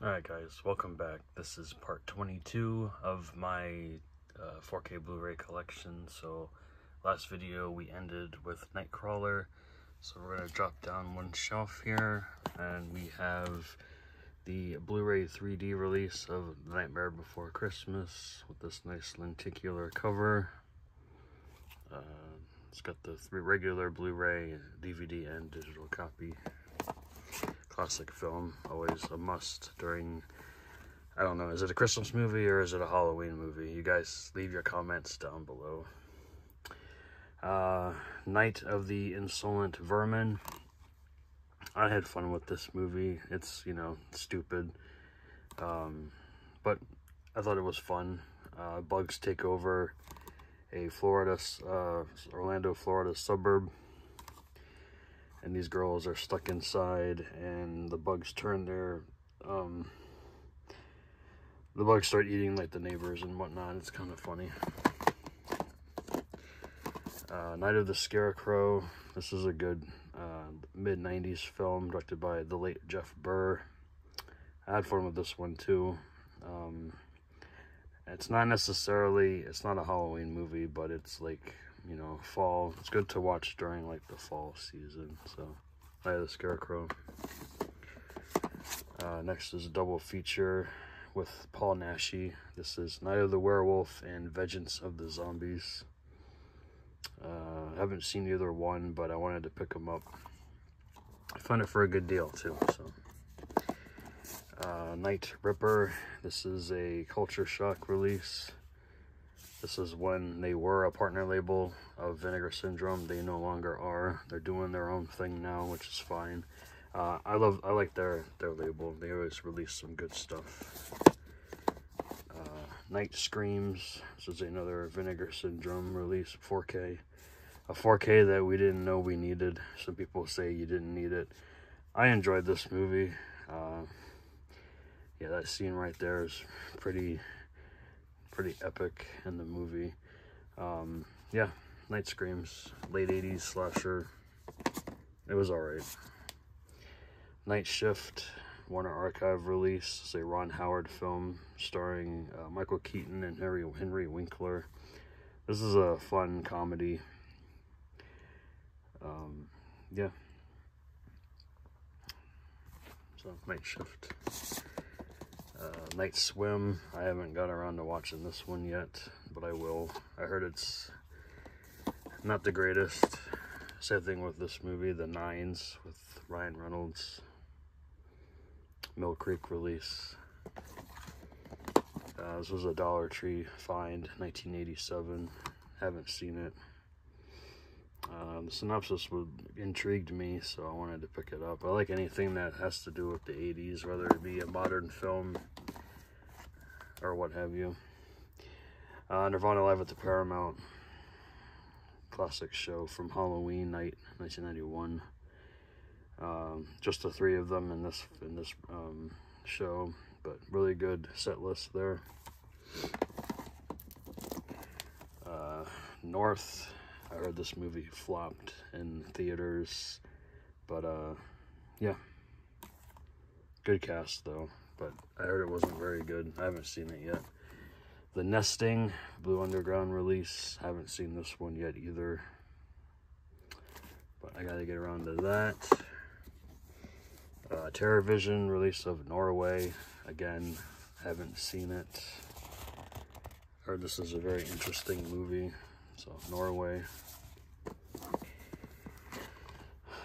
Alright guys, welcome back. This is part 22 of my 4K Blu-ray collection. So last video we ended with Nightcrawler, so we're going to drop down one shelf here and we have the Blu-ray 3D release of Nightmare Before Christmas with this nice lenticular cover. It's got the regular Blu-ray, DVD, and digital copy. Classic film, always a must during, I don't know, is it a Christmas movie or is it a Halloween movie? You guys leave your comments down below. Night of the Insolent Vermin. I had fun with this movie. It's, you know, stupid, but I thought it was fun. Bugs take over a Orlando, Florida suburb. And these girls are stuck inside, and the bugs turn their, the bugs start eating like the neighbors and whatnot. It's kind of funny. Night of the Scarecrow. This is a good mid-90s film directed by the late Jeff Burr. I had fun with this one too. It's not a Halloween movie, but it's like, you know, fall. It's good to watch during like the fall season. So Night of the Scarecrow. Next is a double feature with Paul Naschy. This is Night of the Werewolf and Vengeance of the Zombies. I haven't seen either one, but I wanted to pick them up. I found it for a good deal too. So Night Ripper. This is a Culture Shock release. This is when they were a partner label of Vinegar Syndrome. They no longer are. They're doing their own thing now, which is fine. I like their label. They always release some good stuff. Night Screams. This is another Vinegar Syndrome release, 4K. A 4K that we didn't know we needed. Some people say you didn't need it. I enjoyed this movie. Yeah, that scene right there is pretty epic in the movie. Yeah, Night Screams, late 80s slasher. It was alright. Night Shift, Warner Archive release. It's a Ron Howard film starring Michael Keaton and Henry Winkler. This is a fun comedy. Yeah. So, Night Shift. Night Swim. I haven't got around to watching this one yet, but I will. I heard it's not the greatest. Same thing with this movie, The Nines, with Ryan Reynolds. Mill Creek release. This was a Dollar Tree find, 1987. Haven't seen it. The synopsis intrigued me, so I wanted to pick it up. I like anything that has to do with the 80s, whether it be a modern film or what have you. Nirvana Live at the Paramount. Classic show from Halloween night, 1991. Just the three of them in this show, but really good set list there. North. I heard this movie flopped in theaters, but yeah, good cast though, but I heard it wasn't very good. I haven't seen it yet. The Nesting, Blue Underground release. Haven't seen this one yet either, but I gotta get around to that. Terror Vision release of Norway. Again, haven't seen it. Heard this is a very interesting movie. So, Norway.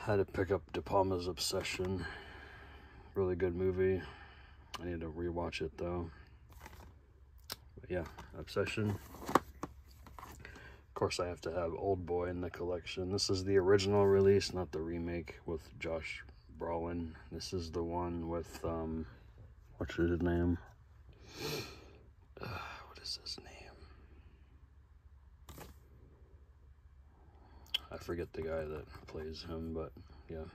Had to pick up De Palma's Obsession. Really good movie. I need to rewatch it though. But yeah, Obsession. Of course, I have to have Old Boy in the collection. This is the original release, not the remake with Josh Brolin. This is the one with, what's his name? What is his name? I forget the guy that plays him, but yeah.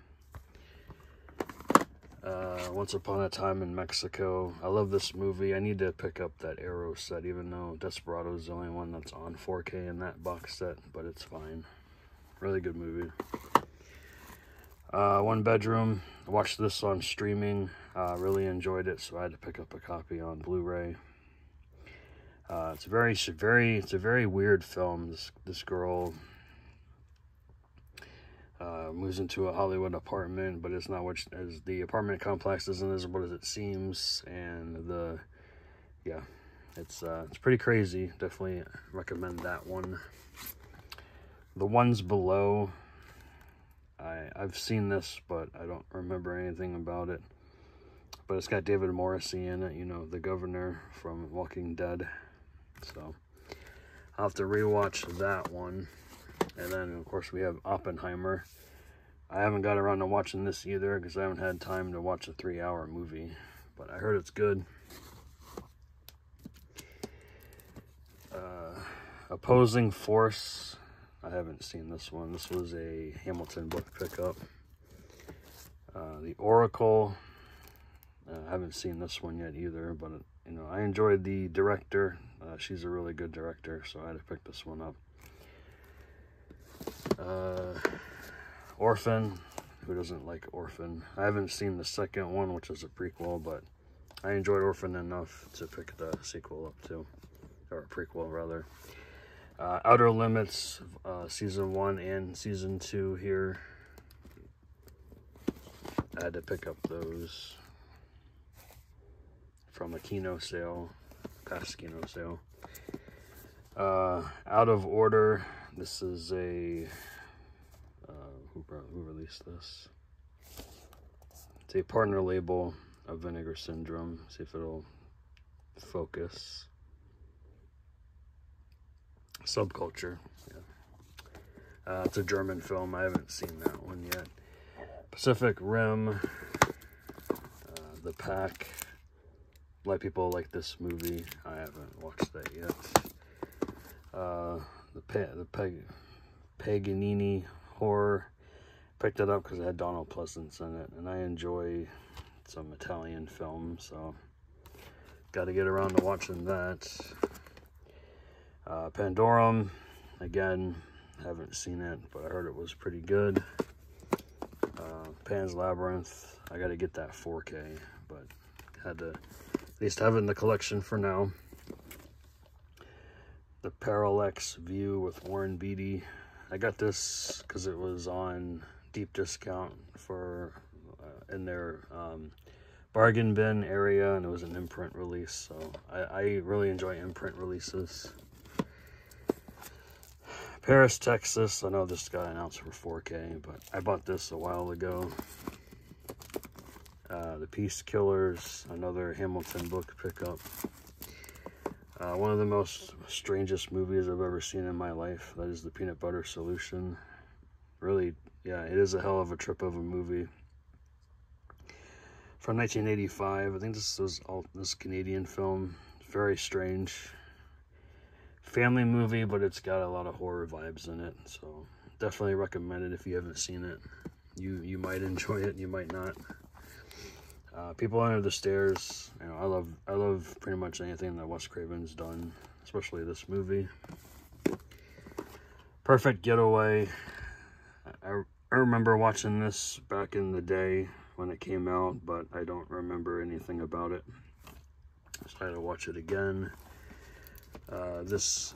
Once Upon a Time in Mexico. I love this movie. I need to pick up that Arrow set, even though Desperado is the only one that's on 4K in that box set, but it's fine. Really good movie. One Bedroom. I watched this on streaming. Really enjoyed it, so I had to pick up a copy on Blu-ray. It's a very weird film. This girl moves into a Hollywood apartment, but it's not as the apartment complex isn't as what it seems, and it's pretty crazy. Definitely recommend that one. The ones below, I've seen this, but I don't remember anything about it. But it's got David Morrissey in it, you know, the governor from Walking Dead. So I'll have to rewatch that one. And then, of course, we have Oppenheimer. I haven't got around to watching this either because I haven't had time to watch a 3-hour movie. But I heard it's good. Opposing Force. I haven't seen this one. This was a Hamilton book pickup. The Oracle. I haven't seen this one yet either, but you know, I enjoyed the director. She's a really good director, so I had to pick this one up. Orphan. Who doesn't like Orphan? I haven't seen the second one, which is a prequel, but I enjoyed Orphan enough to pick the sequel up too, or a prequel rather. Outer Limits, season 1 and season 2 here. I had to pick up those from a Kino sale, past Kino sale. Out of Order. This is a who released this? It's a partner label of Vinegar Syndrome. See if it'll focus. Subculture. Yeah. It's a German film. I haven't seen that one yet. Pacific Rim. The Pack. A lot of people like this movie. I haven't watched that yet. The Paganini horror. Picked it up because it had Donald Pleasance in it, and I enjoy some Italian film, so got to get around to watching that. Pandorum, again, haven't seen it, but I heard it was pretty good. Pan's Labyrinth, I got to get that 4K, but had to at least have it in the collection for now. The Parallax View with Warren Beatty. I got this because it was on deep discount for in their bargain bin area, and it was an imprint release, so I really enjoy imprint releases. Paris, Texas. I know this got announced for 4K, but I bought this a while ago. The Peace Killers, another Hamilton book pickup. One of the most strangest movies I've ever seen in my life. That is The Peanut Butter Solution. Really, yeah, it is a hell of a trip of a movie. From 1985. I think this was this Canadian film. Very strange. Family movie, but it's got a lot of horror vibes in it. So definitely recommend it if you haven't seen it. You might enjoy it, you might not. People Under the Stairs. You know, I love pretty much anything that Wes Craven's done, especially this movie. Perfect Getaway. I remember watching this back in the day when it came out, but I don't remember anything about it, so I had to watch it again. This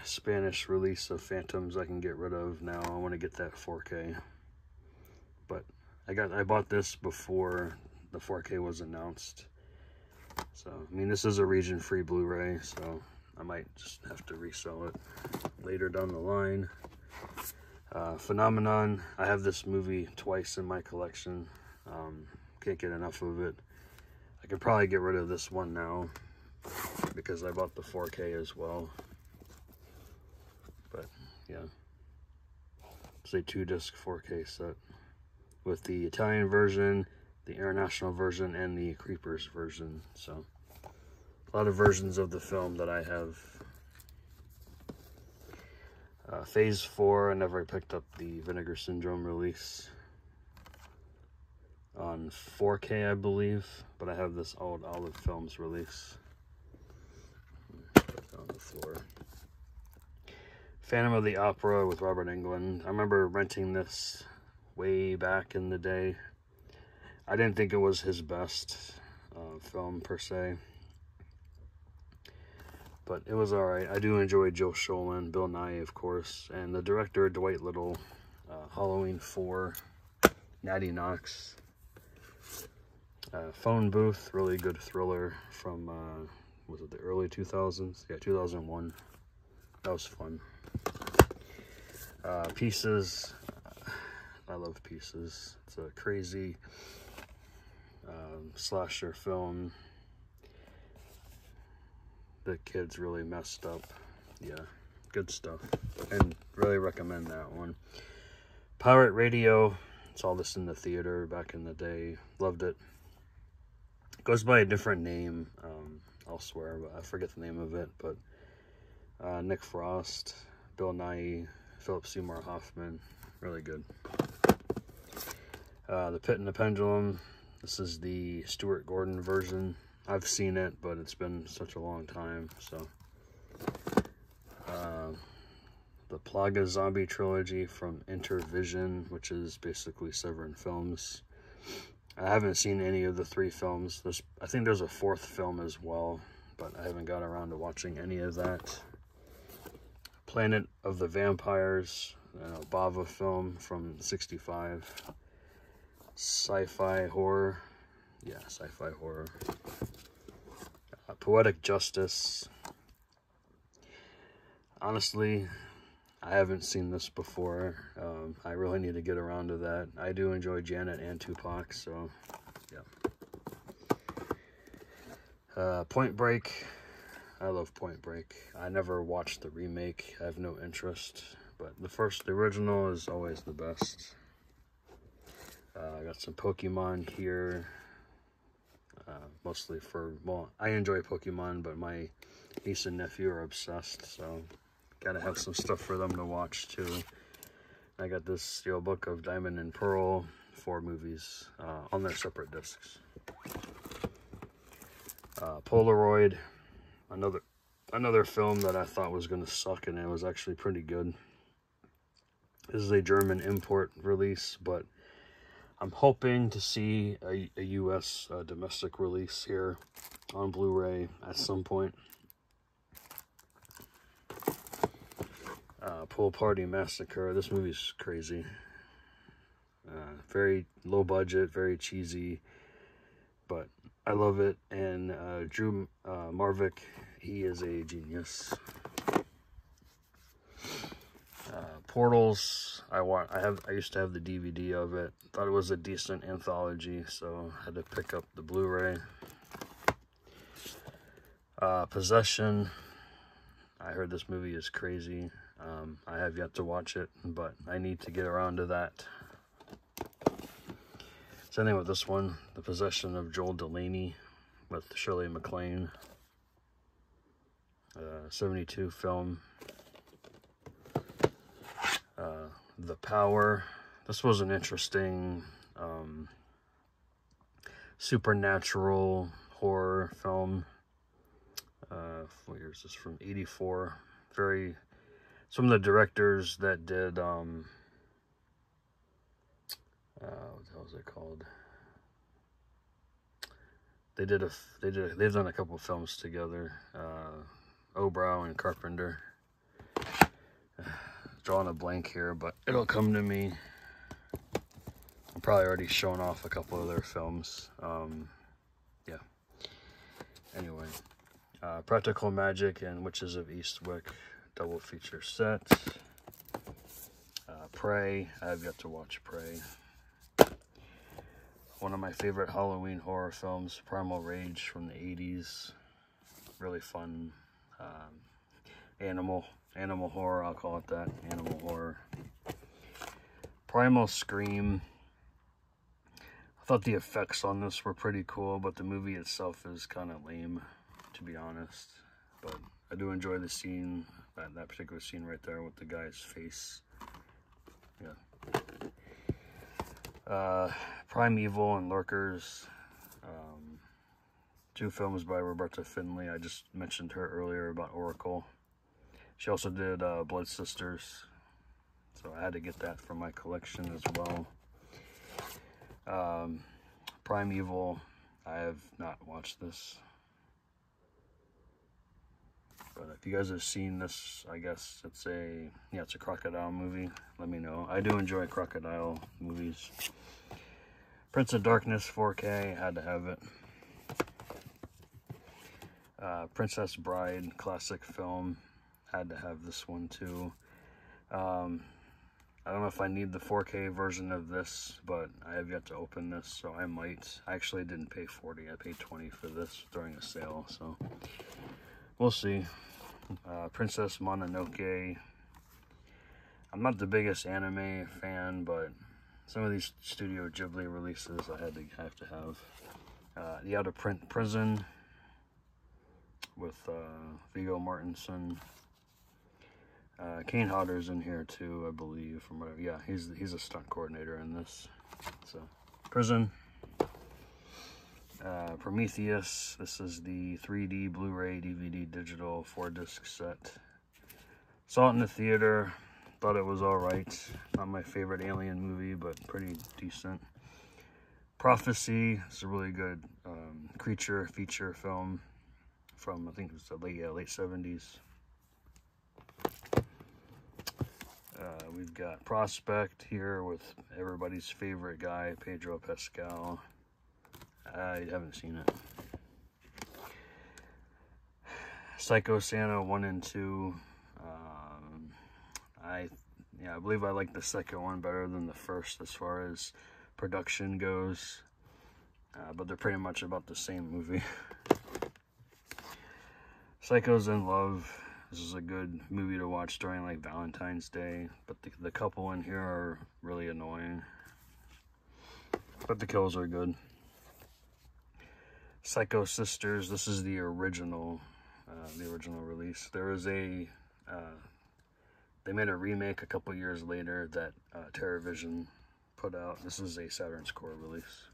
Spanish release of Phantoms I can get rid of now. I want to get that 4K, but I bought this before the 4K was announced. So I mean, this is a region-free Blu-ray, so I might just have to resell it later down the line. Phenomenon. I have this movie twice in my collection. Can't get enough of it. I could probably get rid of this one now because I bought the 4K as well. But yeah, it's a 2-disc 4K set with the Italian version, the international version, and the Creepers version. So a lot of versions of the film that I have. Phase 4, I never picked up the Vinegar Syndrome release on 4K, I believe, but I have this old Olive Films release. Put it on the floor. Phantom of the Opera with Robert Englund. I remember renting this way back in the day. I didn't think it was his best film per se, but it was alright. I do enjoy Joe Sholin, Bill Nye, of course, and the director, Dwight Little, Halloween 4, Natty Knox, Phone Booth, really good thriller from, was it the early 2000s? Yeah, 2001. That was fun. Pieces. I love Pieces. It's a crazy slasher film. The kids really messed up. Yeah, good stuff. And really recommend that one. Pirate Radio. Saw this in the theater back in the day. Loved it. Goes by a different name elsewhere, but I forget the name of it. But Nick Frost, Bill Nighy, Philip Seymour Hoffman, really good. The Pit and the Pendulum. This is the Stuart Gordon version. I've seen it, but it's been such a long time. So, the Plaga Zombie trilogy from Intervision, which is basically Severin Films. I haven't seen any of the 3 films. I think there's a 4th film as well, but I haven't got around to watching any of that. Planet of the Vampires, an Bava film from '65. Sci-fi horror. Yeah, sci-fi horror. Poetic Justice. Honestly, I haven't seen this before. I really need to get around to that. I do enjoy Janet and Tupac, so yeah. Point Break. I love Point Break. I never watched the remake. I have no interest, but the original is always the best. I got some Pokemon here. Mostly well, I enjoy Pokemon, but my niece and nephew are obsessed, so gotta have some stuff for them to watch too. I got this steelbook of Diamond and Pearl, 4 movies on their separate discs. Polaroid, another film that I thought was gonna suck, and it was actually pretty good. This is a German import release, but I'm hoping to see a U.S. Domestic release here on Blu-ray at some point. Pool Party Massacre. This movie's crazy. Very low budget, very cheesy, but I love it. And Drew Marvick, he is a genius. Portals. I used to have the DVD of it. Thought it was a decent anthology, so I had to pick up the Blu-ray. Possession. I heard this movie is crazy. I have yet to watch it, but I need to get around to that. Same thing with this one, The Possession of Joel Delaney with Shirley MacLaine. 72 film. The Power. This was an interesting supernatural horror film. What year is this? From '84. Some of the directors that did what the hell is it called? They've done a couple of films together. Obrow and Carpenter. Drawing a blank here, but it'll come to me. I'm probably already shown off a couple of their films. Yeah. Anyway, Practical Magic and Witches of Eastwick double feature set. Prey. I've yet to watch Prey. One of my favorite Halloween horror films, Primal Rage from the 80s. Really fun. Animal horror, I'll call it that. Animal horror. Primal Scream. I thought the effects on this were pretty cool, but the movie itself is kind of lame, to be honest. But I do enjoy the scene, that particular scene right there with the guy's face. Yeah. Primeval and Lurkers. 2 films by Roberta Findlay. I just mentioned her earlier about Oracle. She also did Blood Sisters, so I had to get that from my collection as well. Primeval, I have not watched this. But if you guys have seen this, I guess it's a crocodile movie. Let me know. I do enjoy crocodile movies. Prince of Darkness 4K, had to have it. Princess Bride, classic film, had to have this one too. I don't know if I need the 4K version of this, but I have yet to open this, so I might. I actually didn't pay 40, I paid 20 for this during a sale, so we'll see. Princess Mononoke. I'm not the biggest anime fan, but some of these Studio Ghibli releases I have to have. The Out of Print Prison with Viggo Mortensen. Kane Hodder's in here too, I believe, from whatever. Yeah, he's a stunt coordinator in this. So, Prison. Prometheus. This is the 3D Blu-ray DVD digital 4-disc set. Saw it in the theater. Thought it was alright. Not my favorite Alien movie, but pretty decent. Prophecy. It's a really good creature feature film from, I think it was the late 70s. We've got Prospect here with everybody's favorite guy, Pedro Pascal. I haven't seen it. Psycho Santa 1 and 2. I believe I like the second one better than the first as far as production goes. But they're pretty much about the same movie. Psycho's in Love. This is a good movie to watch during like Valentine's Day, but the couple in here are really annoying. But the kills are good. Psycho Sisters. This is the original release. There was they made a remake a couple years later that TerraVision put out. This is a Saturn's Core release.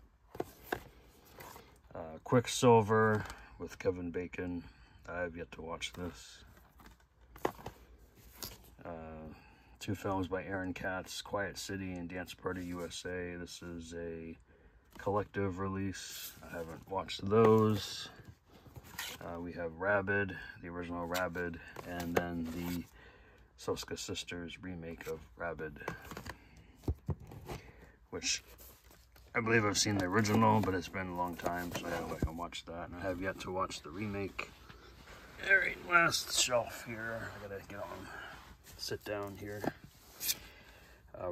Quicksilver with Kevin Bacon. I have yet to watch this. Two films by Aaron Katz, Quiet City and Dance Party USA. This is a collective release. I haven't watched those. We have Rabid, the original Rabid, and then the Soska Sisters remake of Rabid, which I believe I've seen the original, but it's been a long time, so I can watch that. And I have yet to watch the remake. Alright, last shelf here. I gotta get on. Sit down here.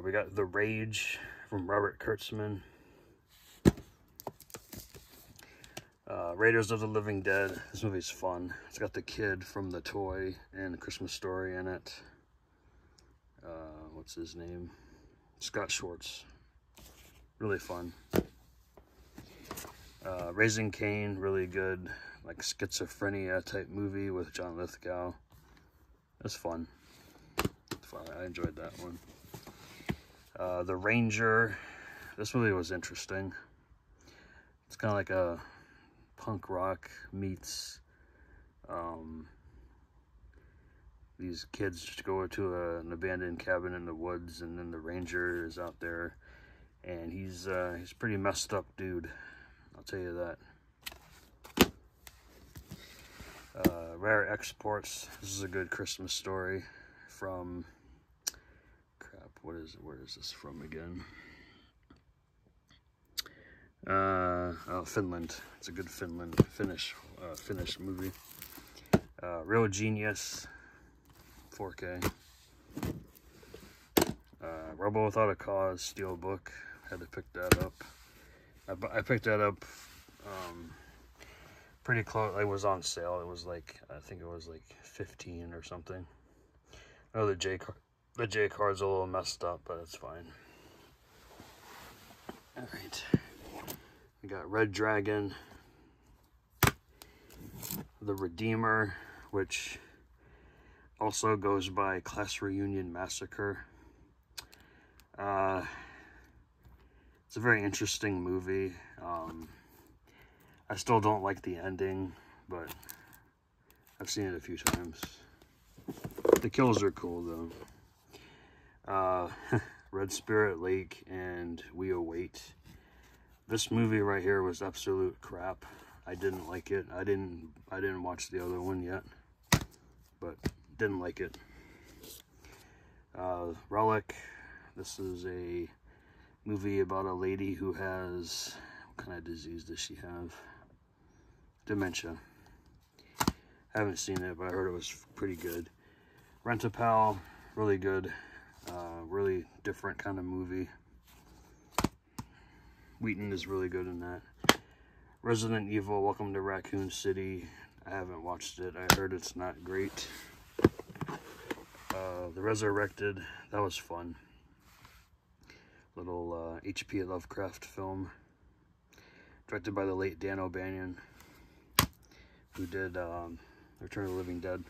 We got The Rage from Robert Kurtzman. Raiders of the Living Dead. This movie's fun. It's got the kid from The Toy and The Christmas Story in it. What's his name? Scott Schwartz. Really fun. Raising Cain, really good, like schizophrenia type movie with John Lithgow. It's fun. I enjoyed that one. The Ranger. This movie was interesting. It's kind of like a punk rock meets these kids just go to an abandoned cabin in the woods, and then the ranger is out there, and he's a pretty messed up dude. I'll tell you that. Rare Exports. This is a good Christmas story from, crap, where is this from again? Finland. It's a good Finnish movie. Real Genius, 4K. Rebel Without a Cause, Steelbook. Had to pick that up. I picked that up pretty close. It was on sale. It was like, I think it was like 15 or something. Oh, the J card's a little messed up, but it's fine. All right. We got Red Dragon, The Redeemer, which also goes by Class Reunion Massacre. It's a very interesting movie. I still don't like the ending, but I've seen it a few times. The kills are cool, though. Red Spirit Lake and We Await. This movie right here was absolute crap. I didn't like it. I didn't watch the other one yet, but didn't like it. Relic. This is a movie about a lady who has, what kind of disease does she have? Dementia. I haven't seen it, but I heard it was pretty good. Rent-A-Pal, really good. Really different kind of movie. Wheaton is really good in that. Resident Evil, Welcome to Raccoon City. I haven't watched it. I heard it's not great. The Resurrected, that was fun. Little H.P. Lovecraft film. Directed by the late Dan O'Bannon, who did Return of the Living Dead.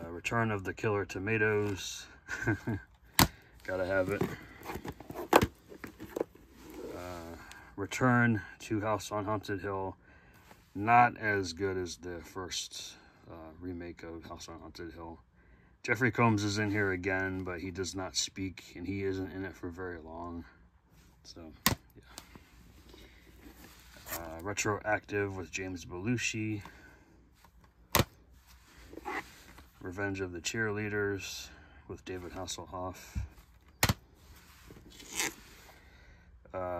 Return of the Killer Tomatoes. Gotta have it. Return to House on Haunted Hill. Not as good as the first remake of House on Haunted Hill. Jeffrey Combs is in here again, but he does not speak, and he isn't in it for very long. So, yeah. Retroactive with James Belushi. Revenge of the Cheerleaders with David Hasselhoff.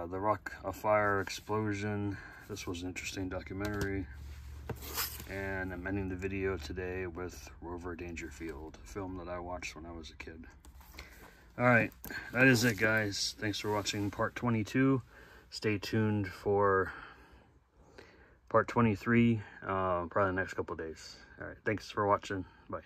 The Rock of Fire Explosion. This was an interesting documentary. And I'm ending the video today with Rover Dangerfield, a film that I watched when I was a kid. Alright, that is it, guys. Thanks for watching part 22. Stay tuned for part 23, probably the next couple days. Alright, thanks for watching. Bye.